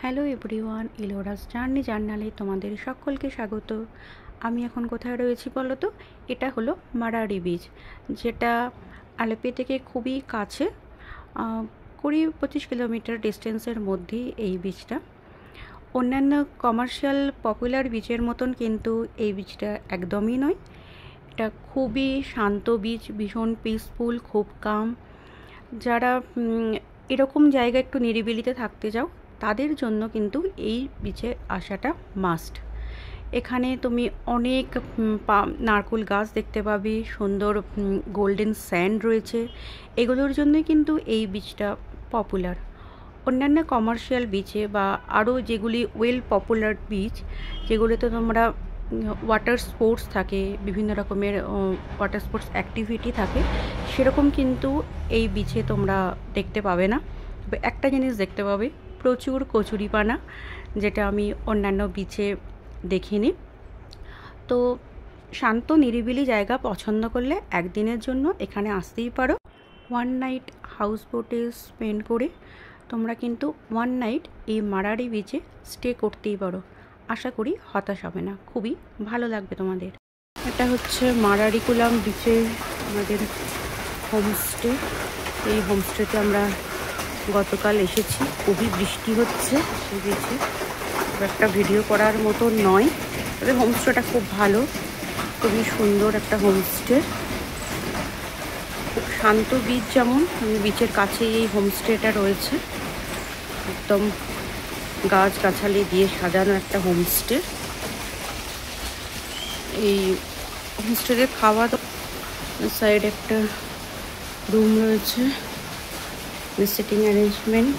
Hello everyone, ইলোরাস journey জার্নালে তোমাদের সকলকে স্বাগত। আমি এখন কোথায় রয়েছি বলো তো? এটা হলো মারাড়ি বিচ, যেটা আলেপি থেকে খুবই কাছে, 20-25 কিলোমিটার ডিস্টেন্সের মধ্যেই এই বিচটা। অন্যান্য কমার্শিয়াল পপুলার বিচের মতন কিন্তু এই বিচটা একদমই নয়। এটা খুবই শান্ত বিচ, ভীষণ পিসফুল, খুব কাম। যারা এরকম জায়গা একটু নিরিবিলিতে থাকতে যাও তাদের জন্য কিন্তু এই বিচে আসাটা মাস্ট। এখানে তুমি অনেক নারকেল গাছ দেখতে পাবে, সুন্দর গোল্ডেন স্যান্ড রয়েছে। এগুলোর জন্যই কিন্তু এই বিচটা পপুলার। অন্যান্য কমার্শিয়াল বিচে বা আরও যেগুলি ওয়েল পপুলার বিচ, যেগুলোতে তোমরা ওয়াটার স্পোর্টস থাকে, বিভিন্ন রকমের ওয়াটার স্পোর্টস অ্যাক্টিভিটি থাকে, সেরকম কিন্তু এই বিচে তোমরা দেখতে পাবে না। তবে একটা জিনিস দেখতে পাবে, প্রচুর কচুরিপানা, যেটা আমি অন্যান্য বিচে দেখিনি। তো শান্ত নিরিবিলি জায়গা পছন্দ করলে একদিনের জন্য এখানে আসতেই পারো। ওয়ান নাইট হাউস বোটে স্পেন্ড করে তোমরা কিন্তু ওয়ান নাইট এই মারাড়ি বিচে স্টে করতেই পারো। আশা করি হতাশ হবে না, খুবই ভালো লাগবে তোমাদের। এটা হচ্ছে মারাড়িকুলাম বিচে আমাদের হোমস্টে। এই হোমস্টেতে আমরা গতকাল এসেছি, খুবই বৃষ্টি হচ্ছে সেই বিচে, একটা ভিডিও করার মতো নয়। তবে হোমস্টেটা খুব ভালো, খুবই সুন্দর একটা হোমস্টে, খুব শান্ত বিচ। যেমন বিচের কাছেই এই হোমস্টেটা রয়েছে, একদম গাছগাছালি দিয়ে সাজানো একটা হোমস্টে। এই হোমস্টেতে খাওয়া দাওয়া, সাইডে একটা রুম রয়েছে, সিটিং অ্যারেঞ্জমেন্ট।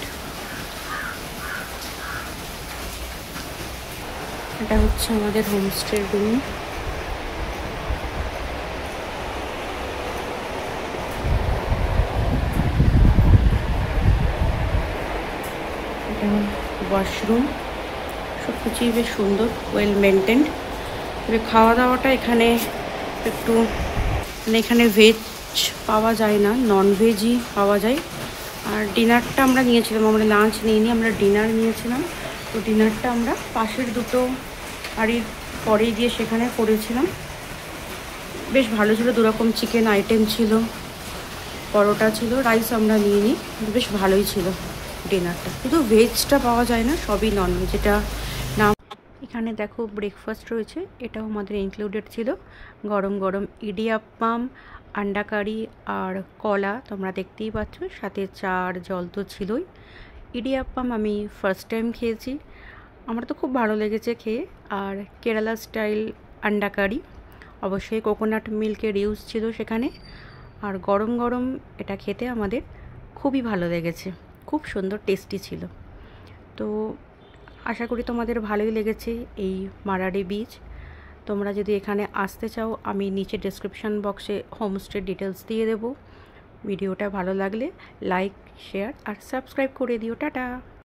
এটা হচ্ছে আমাদের হোমস্টের রুম। এটা ওয়াশরুম, সব কিছুই বেশ সুন্দর, ওয়েল মেনটেন্ড। তবে খাওয়া দাওয়াটা এখানে একটু এখানে ভেজ পাওয়া যায় না, নন ভেজই পাওয়া যায়। আর ডিনারটা আমরা নিয়েছিলাম, আমরা লাঞ্চ নিইনি, আমরা ডিনার নিয়েছিলাম। তো ডিনারটা আমরা পাশের দুটো বাড়ির পরেই গিয়ে সেখানে করেছিলাম। বেশ ভালো ছিল, দুরকম চিকেন আইটেম ছিল, পরোটা ছিল, রাইস আমরা নিইনি, বেশ ভালোই ছিল ডিনারটা। শুধু ভেজটা পাওয়া যায় না, সবই নন ভেজ। এটা নাম এখানে দেখো ব্রেকফাস্ট রয়েছে, এটাও আমাদের ইনক্লুডেড ছিল। গরম গরম ইডিয়াপ্পাম, আন্ডা কারি আর কলা তোমরা দেখতেই পাচ্ছ, সাথে চা আর জল তো ছিলই। ইডিয়াপ্পাম আমি ফার্স্ট টাইম খেয়েছি, আমার তো খুব ভালো লেগেছে খেয়ে। আর কেরালা স্টাইল আন্ডা কারি, অবশ্যই কোকোনাট মিল্কের ইউজ ছিল সেখানে। আর গরম গরম এটা খেতে আমাদের খুবই ভালো লেগেছে, খুব সুন্দর টেস্টি ছিল। তো আশা করি তোমাদের ভালোই লেগেছে এই মারাড়ি বিচ। তোমরা যদি এখানে আসতে চাও, আমি নিচে ডেসক্রিপশন বক্সে হোমস্টের ডিটেলস দিয়ে দেবো। ভিডিওটা ভালো লাগলে লাইক, শেয়ার আর সাবস্ক্রাইব করে দিও। টাটা।